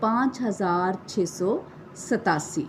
5687।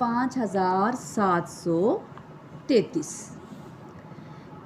5733।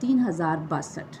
3062।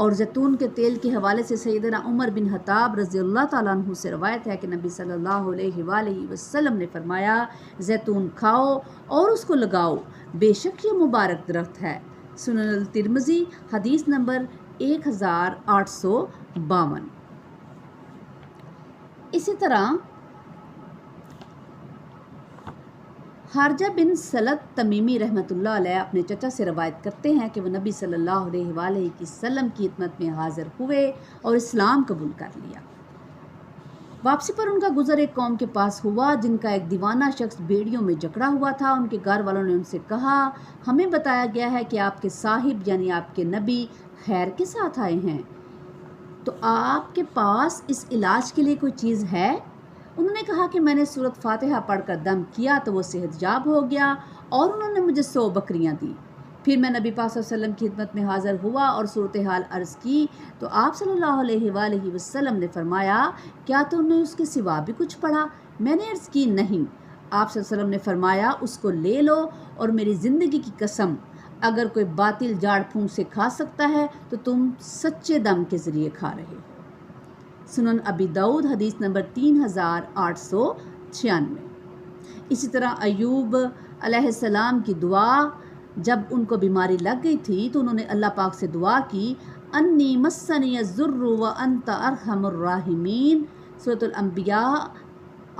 اور زیتون کے تیل کے حوالے سے سیدنا عمر بن خطاب رضی اللہ تعالیٰ عنہ سے روایت ہے کہ نبی صلی اللہ علیہ وآلہ وسلم نے فرمایا زیتون کھاؤ اور اس کو لگاؤ، بے شک یہ مبارک درخت ہے۔ سنن الترمذی حدیث نمبر 1852۔ اسی طرح خارجہ بن سلط تمیمی رحمۃ اللہ علیہ اپنے چچا سے روایت کرتے ہیں کہ وہ نبی صلی اللہ علیہ وآلہ وسلم کی خدمت میں حاضر ہوئے اور اسلام قبول کر لیا۔ واپسی پر ان کا گزر ایک قوم کے پاس ہوا جن کا ایک دیوانہ شخص بیڑیوں میں جکڑا ہوا تھا۔ ان کے گھر والوں نے ان سے کہا ہمیں بتایا گیا ہے کہ آپ کے صاحب یعنی آپ کے نبی خیر کے ساتھ آئے ہیں، تو آپ کے پاس اس علاج کے لیے کوئی چیز ہے؟ انہوں نے کہا کہ میں نے سورۃ فاتحہ پڑھ کر دم کیا تو وہ صحت یاب ہو گیا اور انہوں نے مجھے 100 بکریاں دیں۔ پھر میں نبی پاک صلی اللہ علیہ وسلم کی خدمت میں حاضر ہوا اور صورتحال عرض کی تو آپ صلی اللہ علیہ وآلہ وسلم نے فرمایا کیا تم نے اس کے سوا بھی کچھ پڑھا؟ میں نے عرض کی نہیں۔ آپ صلی اللہ علیہ وسلم نے فرمایا اس کو لے لو اور میری زندگی کی قسم اگر کوئی باطل جھاڑ پھونک سے کھا سکتا ہے تو تم سچے دم کے ذریعے کھا رہے ہو۔ سنن ابی داؤد حدیث نمبر 3896۔ اسی طرح ایوب علیہ السلام کی دعا، جب ان کو بیماری لگ گئی تھی تو انہوں نے اللہ پاک سے دعا کی انی مسنی الضر وانت ارحم الراحمین، سورۃ الانبیاء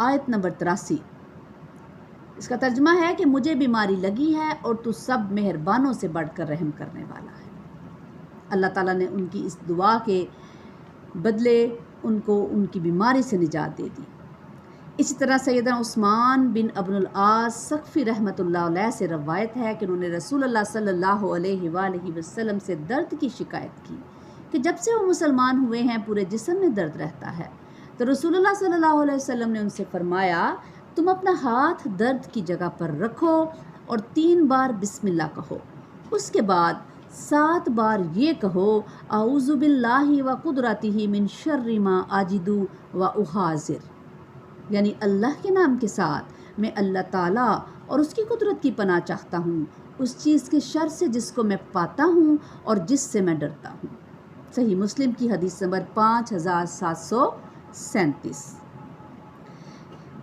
آیت نمبر 83۔ اس کا ترجمہ ہے کہ مجھے بیماری لگی ہے اور تو سب مہربانوں سے بڑھ کر رحم کرنے والا ہے۔ اللہ تعالیٰ نے ان کی اس دعا کے بدلے ان کو ان کی بیماری سے نجات دے دی۔ اسی طرح سیدنا عثمان بن ابن العاص ثقفی رحمۃ اللہ علیہ سے روایت ہے کہ انہوں نے رسول اللہ صلی اللہ علیہ وآلہ وسلم سے درد کی شکایت کی کہ جب سے وہ مسلمان ہوئے ہیں پورے جسم میں درد رہتا ہے، تو رسول اللہ صلی اللہ علیہ وسلم نے ان سے فرمایا تم اپنا ہاتھ درد کی جگہ پر رکھو اور 3 بار بسم اللہ کہو، اس کے بعد 7 بار یہ کہو اعوذ باللہ و قدرتہ من شر ما اجد و احاذر، یعنی اللہ کے نام کے ساتھ میں اللہ تعالیٰ اور اس کی قدرت کی پناہ چاہتا ہوں اس چیز کے شر سے جس کو میں پاتا ہوں اور جس سے میں ڈرتا ہوں۔ صحیح مسلم کی حدیث نمبر 5737۔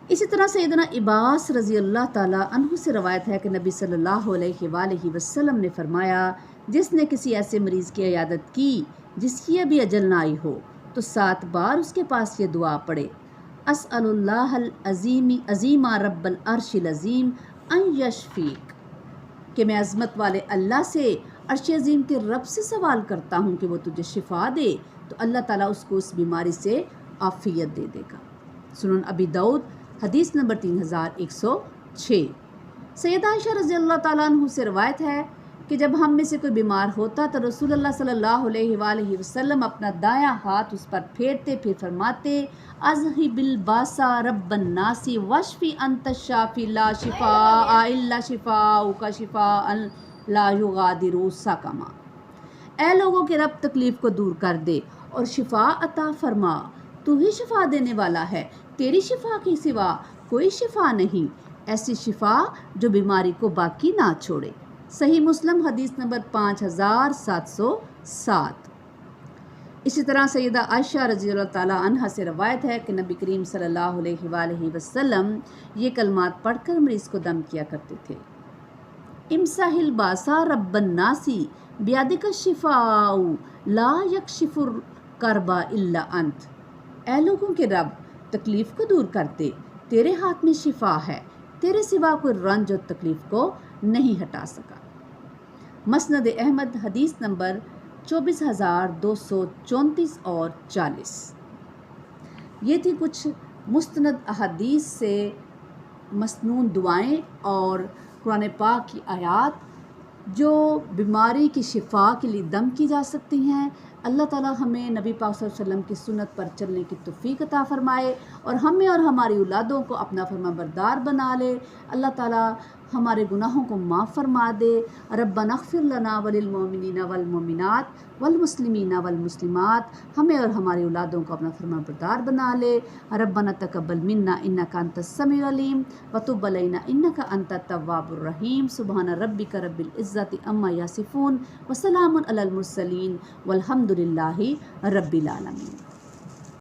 اسی طرح سیدنا عباس رضی اللہ تعالیٰ عنہ سے روایت ہے کہ نبی صلی اللہ علیہ وآلہ وسلم نے فرمایا جس نے کسی ایسے مریض کی عیادت کی جس کی ابھی اجل نہ آئی ہو تو 7 بار اس کے پاس یہ دعا پڑھے اسأل اللہ العظیم عظیم رب العرش العظیم ان یشفیک، کہ میں عظمت والے اللہ سے عرش عظیم کے رب سے سوال کرتا ہوں کہ وہ تجھے شفا دے، تو اللہ تعالیٰ اس کو اس بیماری سے عافیت دے دے گا۔ سنن ابی داؤد حدیث نمبر 3106۔ سیدہ عائشہ رضی اللہ تعالیٰ عنہ سے روایت ہے کہ جب ہم میں سے کوئی بیمار ہوتا تو رسول اللہ صلی اللہ علیہ وآلہ وسلم اپنا دایاں ہاتھ اس پر پھیرتے پھر فرماتے اذہب الباس رب الناس واشفی انت الشافی لا شفاء الا شفاؤک شفاء لا یغادر سقما، اے لوگوں کے رب تکلیف کو دور کر دے اور شفا عطا فرما، تو ہی شفا دینے والا ہے، تیری شفا کے سوا کوئی شفا نہیں، ایسی شفا جو بیماری کو باقی نہ چھوڑے۔ صحیح مسلم حدیث نمبر 5707۔ اسی طرح سیدہ عائشہ رضی اللہ تعالیٰ عنہ سے روایت ہے کہ نبی کریم صلی اللہ علیہ وآلہ وسلم یہ کلمات پڑھ کر مریض کو دم کیا کرتے تھے امسح الباسا رب الناس بیدک الشفاء لا یکشف الکرب الا انت، اے لوگوں کے رب تکلیف کو دور کرتے، تیرے ہاتھ میں شفا ہے، تیرے سوا کوئی رنج اور تکلیف کو نہیں ہٹا سکا۔ مسند احمد حدیث نمبر 24234 اور 40۔ یہ تھی کچھ مستند احادیث سے مسنون دعائیں اور قرآن پاک کی آیات جو بیماری کی شفا کے لیے دم کی جا سکتی ہیں۔ اللہ تعالیٰ ہمیں نبی پاک صلی اللہ علیہ وسلم کی سنت پر چلنے کی توفیق عطا فرمائے اور ہمیں اور ہماری اولادوں کو اپنا فرما بردار بنا لے۔ اللہ تعالیٰ ہمارے گناہوں کو معاف فرما دے۔ ربنا اغفر لنا وللمؤمنین والمؤمنات والمسلمین والمسلمات، ہمیں اور ہماری اولادوں کو اپنا فرمان بردار بنا لے۔ ربنا تقبل منا انک انت السمیع العلیم وتب علینا انک انت التواب الرحیم۔ سبحان ربک رب العزۃ عما یصفون وسلام علی المرسلین والحمد للہ رب العالمین۔